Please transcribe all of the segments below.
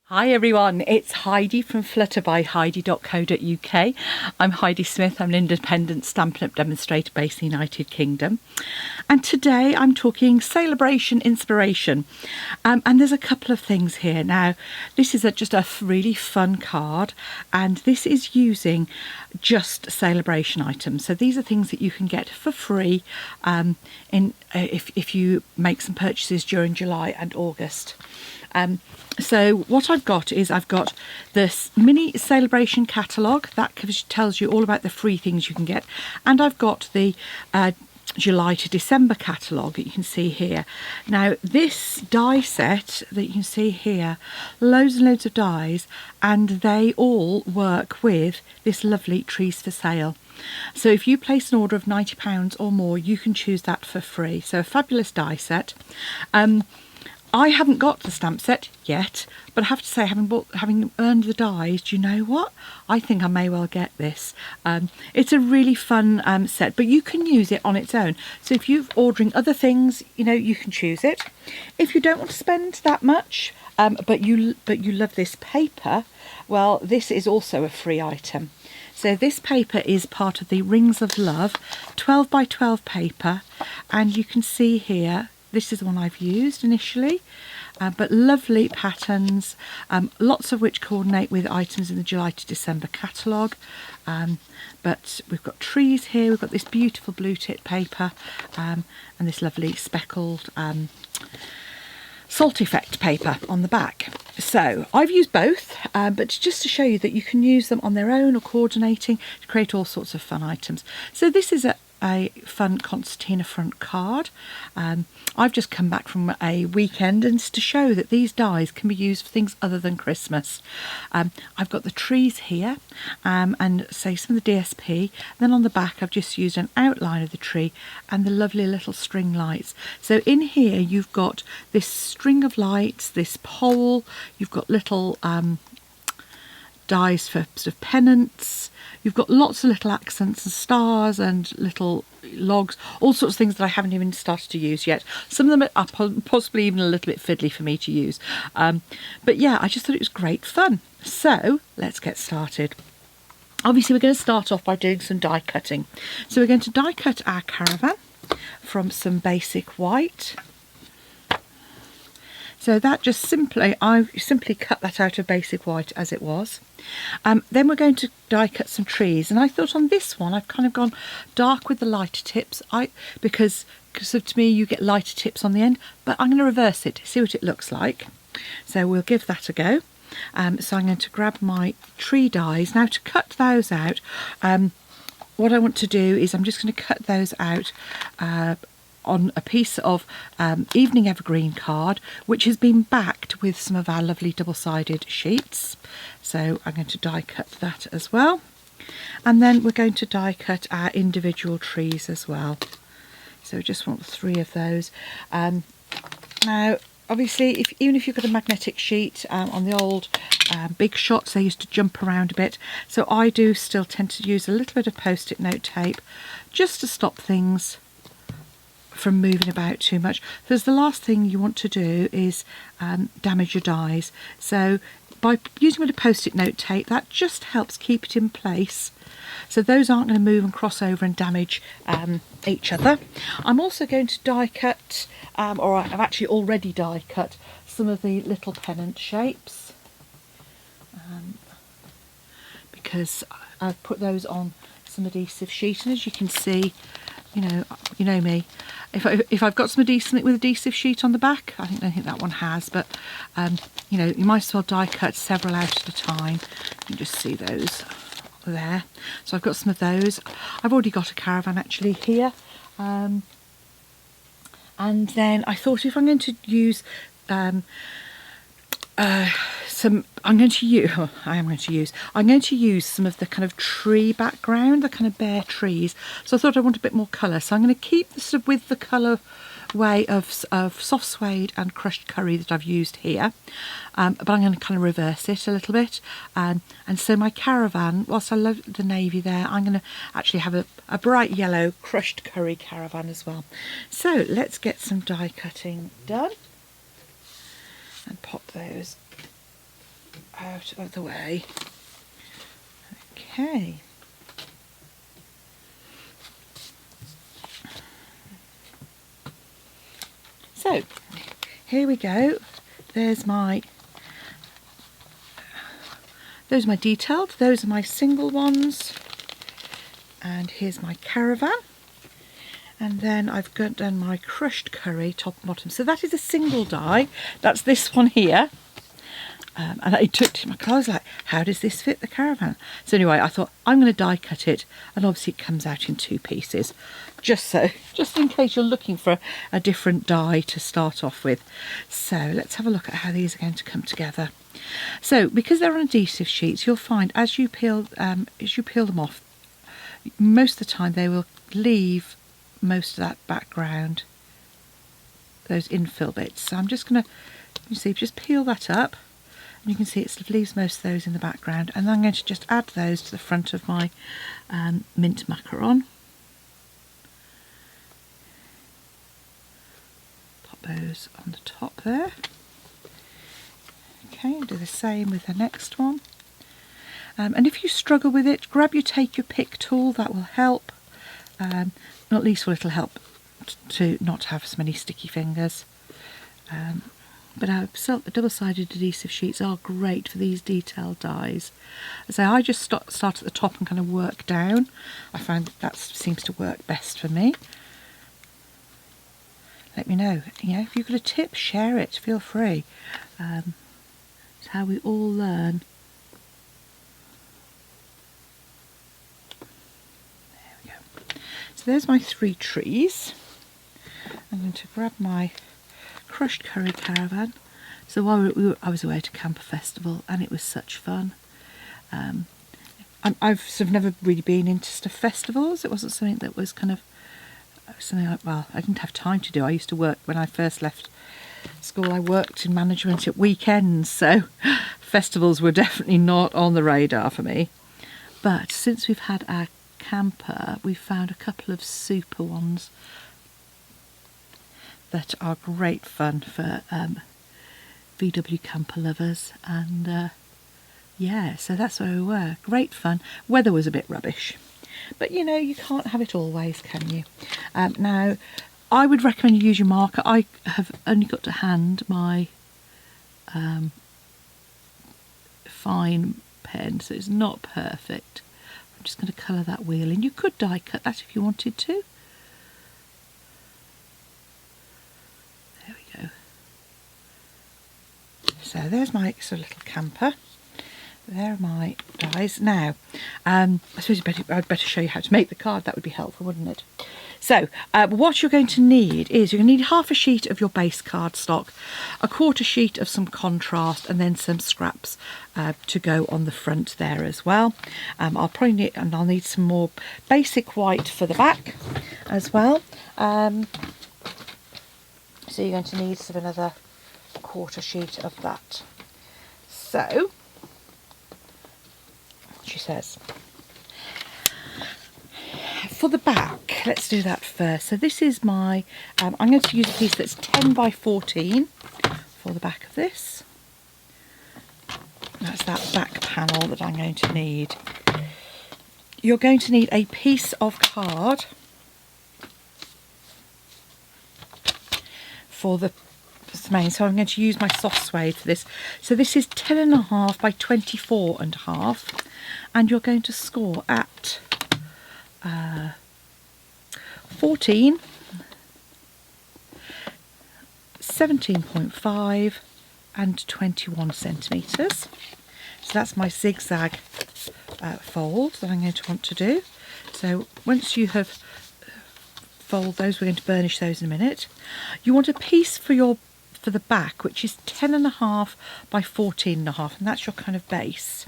Hi everyone, it's Heidi from flutterbyheidi.co.uk. I'm Heidi Smith, I'm an independent Stampin' Up! Demonstrator based in the United Kingdom. And today I'm talking Celebration Inspiration. And there's a couple of things here. Now, this is just a really fun card, and this is using just celebration items. So these are things that you can get for free if you make some purchases during July and August. So what I've got is this mini celebration catalogue that tells you all about the free things you can get, and I've got the July to December catalogue that you can see here. Now this die set that you can see here, loads and loads of dies, and they all work with this lovely Trees for Sale. So if you place an order of £90 or more, you can choose that for free. So a fabulous die set. I haven't got the stamp set yet, but I have to say, having earned the dies, do you know what? I think I may well get this. It's a really fun set, but you can use it on its own. So if you're ordering other things, you can choose it. If you don't want to spend that much, but you love this paper, well, this is also a free item. So this paper is part of the Rings of Love 12 by 12 paper, and you can see here, this is the one I've used initially, but lovely patterns, lots of which coordinate with items in the July to December catalogue. But we've got trees here, we've got this beautiful blue tip paper, and this lovely speckled salt effect paper on the back. So I've used both, but just to show you that you can use them on their own or coordinating to create all sorts of fun items. So this is a fun concertina front card. I've just come back from a weekend, and it's to show that these dies can be used for things other than Christmas. I've got the trees here, and say some of the DSP. Then on the back I've just used an outline of the tree and the lovely little string lights. So in here you've got this string of lights, this pole, you've got little dies for sort of pennants. You've got lots of little accents and stars and little logs, all sorts of things that I haven't even started to use yet. Some of them are possibly even a little bit fiddly for me to use. But yeah, I just thought it was great fun. So let's get started. Obviously we're going to start off by doing some die cutting. So we're going to die cut our caravan from some basic white. So that I simply cut that out of basic white as it was. Then we're going to die cut some trees, and I thought on this one I've kind of gone dark with the lighter tips, because to me you get lighter tips on the end, but I'm going to reverse it, see what it looks like. So we'll give that a go. So I'm going to grab my tree dies. Now to cut those out, what I want to do is I'm just going to cut those out on a piece of evening evergreen card, which has been backed with some of our lovely double-sided sheets. So I'm going to die cut that as well, and then we're going to die cut our individual trees as well. So we just want 3 of those. Now obviously even if you've got a magnetic sheet, on the old big shots they used to jump around a bit, so I do still tend to use a little bit of post-it note tape just to stop things from moving about too much, because the last thing you want to do is damage your dies. So by using a bit of post-it note tape, that just helps keep it in place, so those aren't going to move and cross over and damage each other. I'm also going to die cut, or I've actually already die cut some of the little pennant shapes, because I've put those on some adhesive sheet, and as you can see, you know me, if I've got some adhesive sheet on the back, I think that one has, but you might as well die cut several out at a time. You can just see those there. So I've got some of those. I've already got a caravan actually here, and then I thought if I'm going to use I'm going to use some of the kind of tree background, the kind of bare trees. So I thought I want a bit more colour. So I'm going to keep sort of with the colour way of soft suede and crushed curry that I've used here, but I'm going to kind of reverse it a little bit. And so my caravan, whilst I love the navy there, I'm going to actually have a bright yellow crushed curry caravan as well. So let's get some die cutting done and pop those out of the way. Okay. So here we go. Those are my detailed, those are my single ones, and here's my caravan, and then I've done my crushed curry top and bottom. So that is a single die, that's this one here. And I took to my car, I was like, how does this fit the caravan? So anyway, I thought I'm going to die cut it, and obviously it comes out in 2 pieces, just in case you're looking for a different die to start off with. So let's have a look at how these are going to come together. So because they're on adhesive sheets, you'll find as you peel them off, most of the time they will leave most of that background, those infill bits. So I'm just going to, you see, just peel that up. You can see it leaves most of those in the background, and I'm going to just add those to the front of my mint macaron. Pop those on the top there. Okay, do the same with the next one. And if you struggle with it, take your pick tool, that will help. At least it'll help to not have so many sticky fingers. But our double-sided adhesive sheets are great for these detailed dies. So I just start at the top and kind of work down. I find that seems to work best for me. Let me know. If you've got a tip, share it. Feel free. It's how we all learn. There we go. So there's my 3 trees. I'm going to grab my crushed curry caravan. So while I was away to Camper Festival, and it was such fun. I've sort of never really been into stuff festivals. It wasn't something that was kind of something like, well, I didn't have time to do. I used to work, when I first left school, I worked in management at weekends, so festivals were definitely not on the radar for me. But since we've had our camper, we've found a couple of super ones that are great fun for VW camper lovers, and yeah, so that's where we were. Great fun. Weather was a bit rubbish, but you can't have it always, can you? Now, I would recommend you use your marker. I have only got to hand my fine pen, so it's not perfect. I'm just going to colour that wheel in. You could die cut that if you wanted to. So there's my sort of little camper. There are my dies. Now, I suppose I'd better show you how to make the card. That would be helpful, wouldn't it? So what you're going to need is you're going to need half a sheet of your base cardstock, a quarter sheet of some contrast, and then some scraps to go on the front there as well. I'll need some more basic white for the back as well. So you're going to need sort of another quarter sheet of that. So she says for the back, let's do that first. So this is my I'm going to use a piece that's 10 by 14 for the back of this. That's that back panel that I'm going to need. You're going to need a piece of card for the main, so I'm going to use my soft suede for this. So this is 10.5 by 24.5, and you're going to score at 14, 17.5 and 21 centimetres. So that's my zigzag fold that I'm going to want to do. So once you have fold those, we're going to burnish those in a minute. You want a piece for the back, which is 10.5 by 14.5, and that's your kind of base.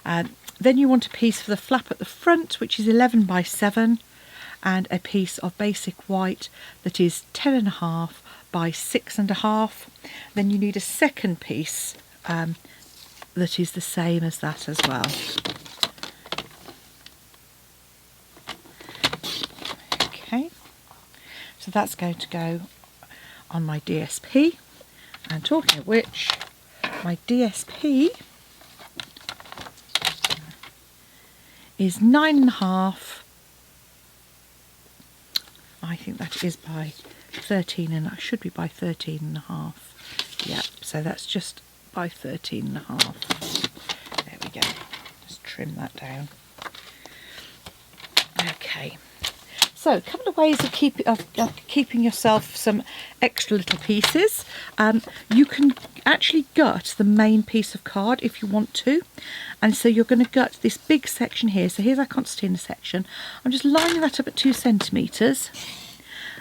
Then you want a piece for the flap at the front, which is 11 by 7, and a piece of basic white that is 10.5 by 6.5. Then you need a second piece that is the same as that as well. Okay, so that's going to go on my DSP. And talking of which, my DSP is 9.5. I think that is by 13, and that should be by 13.5. Yep, so that's just by 13.5. There we go. Just trim that down. Okay. So, a couple of ways of keeping yourself some extra little pieces. You can actually gut the main piece of card if you want to. And so you're going to gut this big section here. So here's our concertina section. I'm just lining that up at 2 centimetres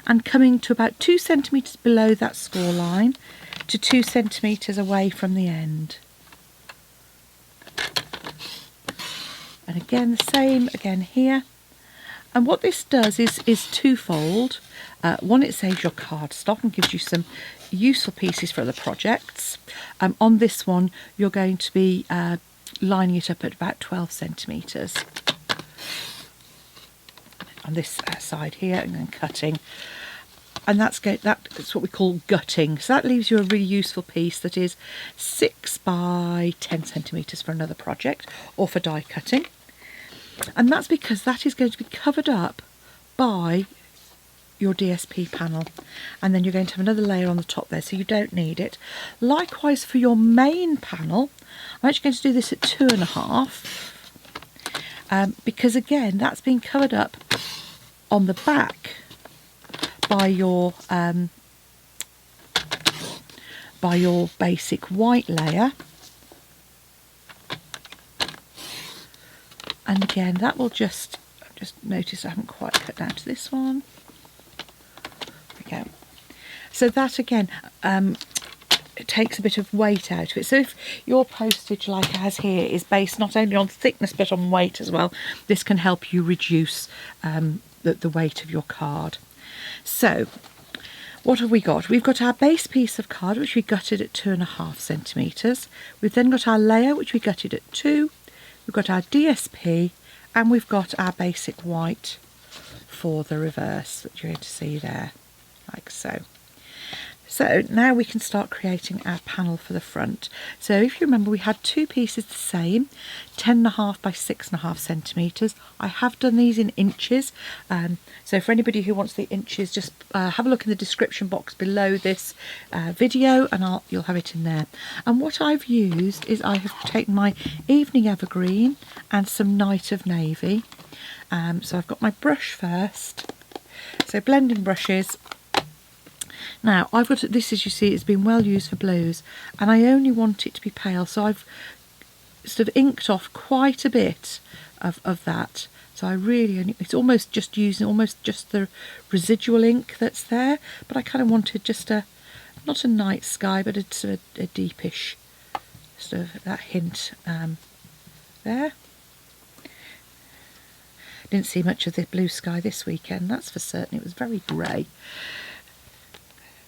and coming to about 2 centimetres below that score line to 2 centimetres away from the end. And again, the same again here. And what this does is twofold. One, it saves your cardstock and gives you some useful pieces for other projects. On this one, you're going to be lining it up at about 12 centimetres. On this side here, and then cutting. And that's what we call gutting. So that leaves you a really useful piece that is 6 by 10 centimetres for another project or for die cutting. And that's because that is going to be covered up by your DSP panel, and then you're going to have another layer on the top there, so you don't need it. Likewise for your main panel, I'm actually going to do this at 2.5, because again that's being covered up on the back by your basic white layer. And again, that will just notice I haven't quite cut down to this one. There we go. So that again, it takes a bit of weight out of it. So if your postage, like it has here, is based not only on thickness but on weight as well, this can help you reduce the weight of your card. So what have we got? We've got our base piece of card, which we gutted at 2.5 centimetres. We've then got our layer, which we gutted at 2. We've got our DSP, and we've got our basic white for the reverse that you're going to see there, like so. So now we can start creating our panel for the front. So if you remember, we had two pieces the same, 10.5 by 6.5 centimetres. I have done these in inches. So for anybody who wants the inches, just have a look in the description box below this video, and you'll have it in there. And what I've used is I have taken my Evening Evergreen and some Night of Navy. So I've got my brush first. So blending brushes. Now I've got this, as you see, it's been well used for blues, and I only want it to be pale, so I've sort of inked off quite a bit of that. So I really only, it's almost just using almost just the residual ink that's there, but I kind of wanted just not a night sky, but a sort of a deepish sort of that hint there. Didn't see much of the blue sky this weekend, that's for certain. It was very grey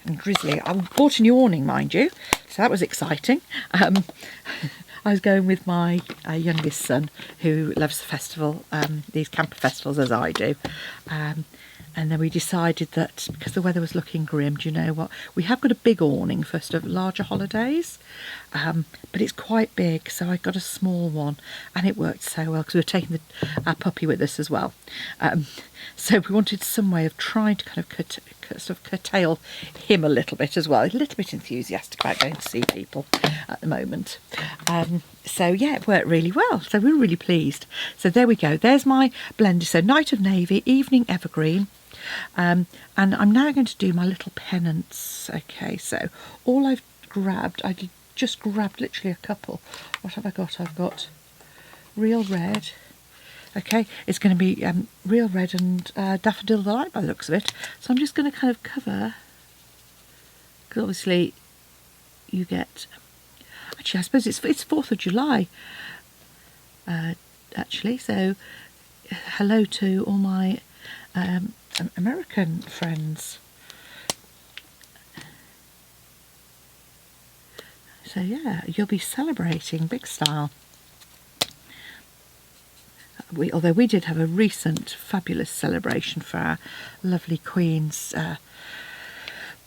and drizzly. I bought a new awning, mind you, so that was exciting. I was going with my youngest son, who loves the festival, these camper festivals, as I do. And then we decided that because the weather was looking grim, do you know what? We have got a big awning for sort of larger holidays, but it's quite big, so I got a small one, and it worked so well because we were taking our puppy with us as well. So we wanted some way of trying to kind of curtail him a little bit as well. He's a little bit enthusiastic about going to see people at the moment. So yeah, it worked really well. So we were really pleased. So there we go. There's my blender. So Night of Navy, Evening Evergreen. And I'm now going to do my little pennants. Okay, so all I've grabbed, I just grabbed literally a couple. What have I got? I've got Real Red. Okay, it's going to be Real Red and Daffodil Delight by the looks of it. So I'm just going to kind of cover, because obviously you get, actually I suppose it's 4th of July, actually, so hello to all my American friends. So yeah, you'll be celebrating big style. Although we did have a recent fabulous celebration for our lovely Queen's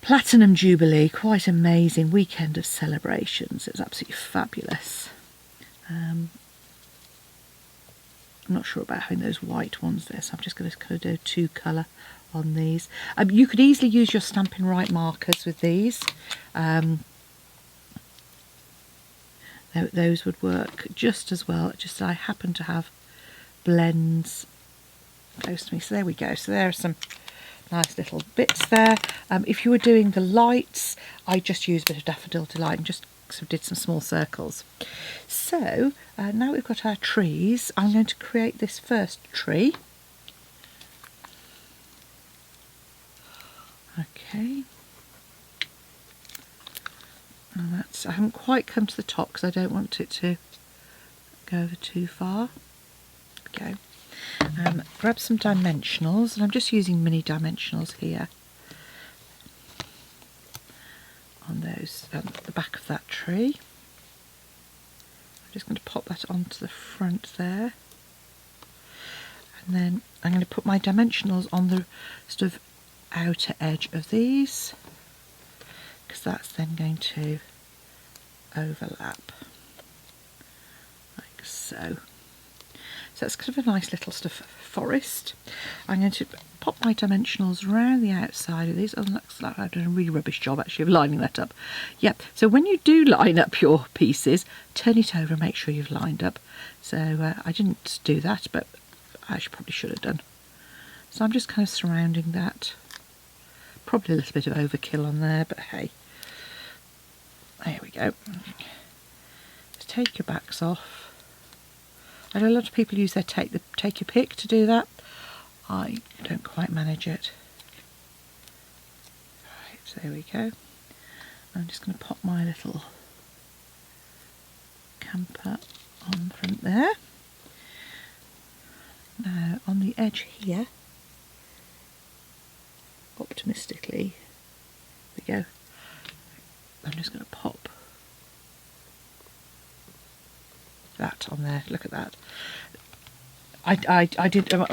Platinum Jubilee, quite amazing weekend of celebrations. It was absolutely fabulous. I'm not sure about having those white ones there, so I'm just going to kind of do 2 colour on these. You could easily use your Stampin' Right markers with these. Those would work just as well, just I happen to have blends close to me. So there we go. So there are some nice little bits there. If you were doing the lights, I just used a bit of Daffodil Delight and just sort of did some small circles. So now we've got our trees, I'm going to create this first tree. Okay. And that's, I haven't quite come to the top because I don't want it to go over too far. There we go. Grab some dimensionals, and I'm just using mini dimensionals here on those the back of that tree. I'm just going to pop that onto the front there, and then I'm going to put my dimensionals on the sort of outer edge of these, because that's then going to overlap like so. So it's kind of a nice little sort of forest. I'm going to pop my dimensionals around the outside of these. Oh, looks like I've done a really rubbish job actually of lining that up. Yep, so when you do line up your pieces, turn it over and make sure you've lined up. So I didn't do that, but I probably should have done. So I'm just kind of surrounding that. Probably a little bit of overkill on there, but hey. There we go. Just take your backs off. I know a lot of people use their take your pick to do that. I don't quite manage it. Right, so there we go. I'm just going to pop my little camper on the front there. Now on the edge here, optimistically, there we go. I'm just going to pop that on there. Look at that. I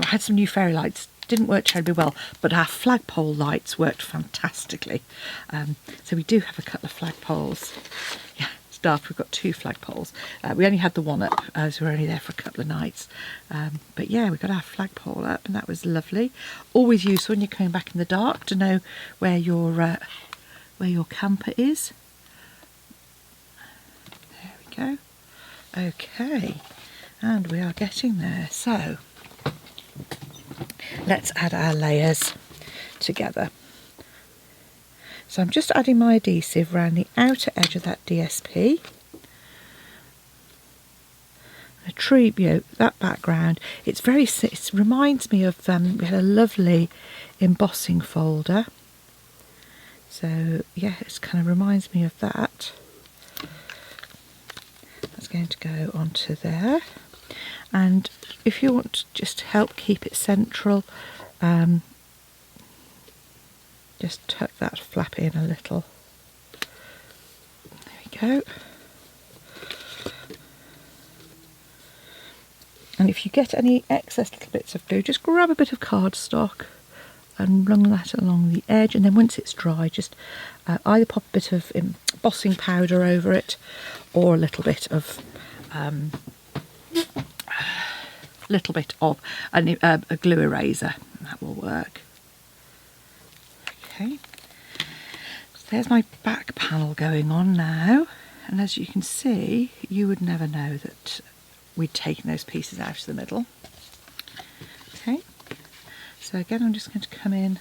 had some new fairy lights. Didn't work terribly well, but our flagpole lights worked fantastically. So we do have a couple of flagpoles. Yeah, it's daft. We've got 2 flagpoles. We only had the one up, as we were only there for a couple of nights. But yeah, we got our flagpole up, and that was lovely. Always useful when you're coming back in the dark to know where your camper is. There we go. Okay, and we are getting there. So let's add our layers together. So I'm just adding my adhesive around the outer edge of that DSP. A tree, you know, that background. It reminds me of we had a lovely embossing folder. So yeah, it kind of reminds me of that. That's going to go onto there. And if you want to just help keep it central, just tuck that flap in a little. There we go. And if you get any excess little bits of glue, just grab a bit of cardstock and run that along the edge, and then once it's dry, just either pop a bit of embossing powder over it, or a little bit of a glue eraser. That will work. Okay, so there's my back panel going on now, and as you can see, you would never know that we'd taken those pieces out of the middle. Okay. So again, I'm just going to come in.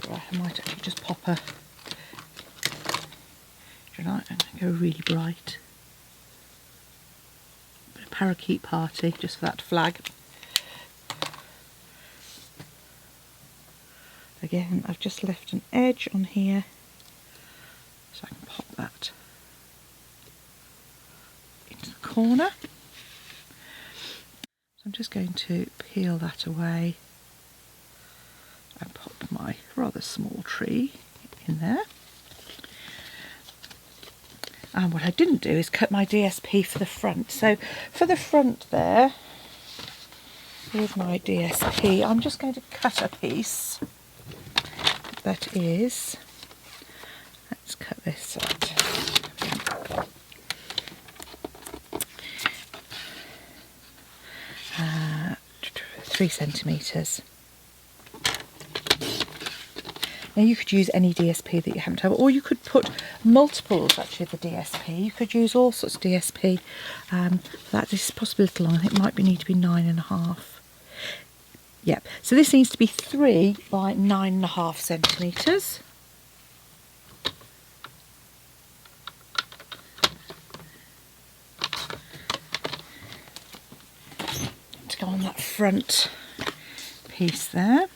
I might actually just pop a. I'm going to go really bright. Bit of parakeet party just for that flag. Again, I've just left an edge on here, so I can pop that into the corner. So I'm just going to peel that away and pop my rather small tree in there. And what I didn't do is cut my DSP for the front. So for the front there, here's my DSP. I'm just going to cut a piece that is Let's cut this out. 3 centimetres. Now you could use any DSP that you happen to have, or you could put multiples actually of the DSP. You could use all sorts of DSP. This is possibly a little long. It might need to be 9.5. Yep. So this needs to be 3 by 9.5 centimetres. To go on that front piece there.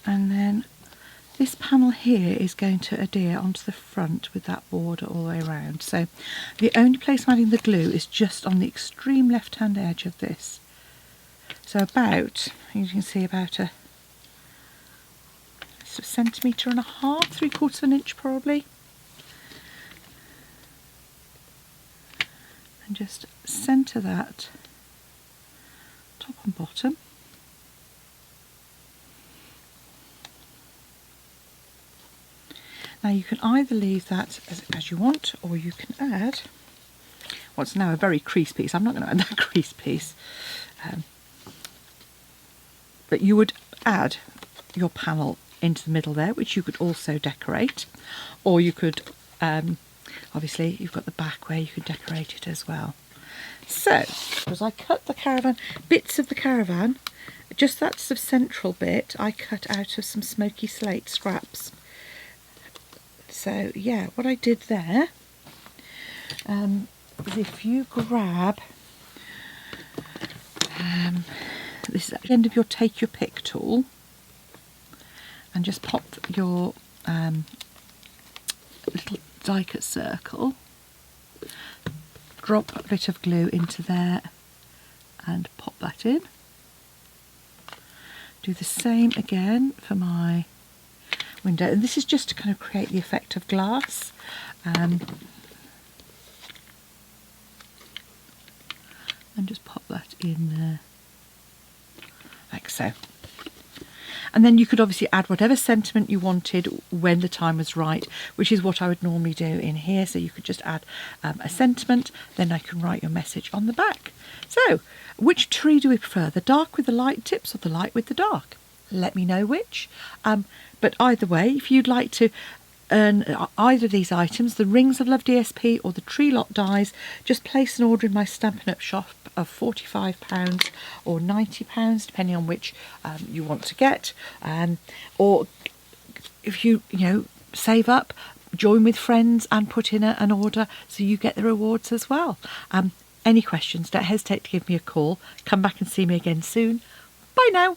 And then this panel here is going to adhere onto the front with that border all the way around. So the only place I'm adding the glue is just on the extreme left hand edge of this. So about, you can see, about a centimetre and a half, 3/4 of an inch probably. And just centre that top and bottom. Now you can either leave that as you want, or you can add what's now a very crease piece. I'm not going to add that crease piece, but you would add your panel into the middle there, which you could also decorate, or you could, obviously you've got the back where you could decorate it as well. So, as I cut the caravan, bits of the caravan, just that sort of central bit, I cut out of some smoky slate scraps. So yeah, what I did there is if you grab, this is at the end of your take your pick tool, and just pop your little die cut circle, drop a bit of glue into there and pop that in. Do the same again for my window, and this is just to kind of create the effect of glass. And just pop that in there like so. And then you could obviously add whatever sentiment you wanted when the time was right, which is what I would normally do in here. So you could just add a sentiment, then I can write your message on the back. So, which tree do we prefer? The dark with the light tips or the light with the dark? Let me know which. But either way, if you'd like to earn either of these items, the Rings of Love DSP or the Tree Lot dies, just place an order in my Stampin' Up shop of £45 or £90, depending on which you want to get. Or if you save up, join with friends and put in an order so you get the rewards as well. Any questions, don't hesitate to give me a call. Come back and see me again soon. Bye now.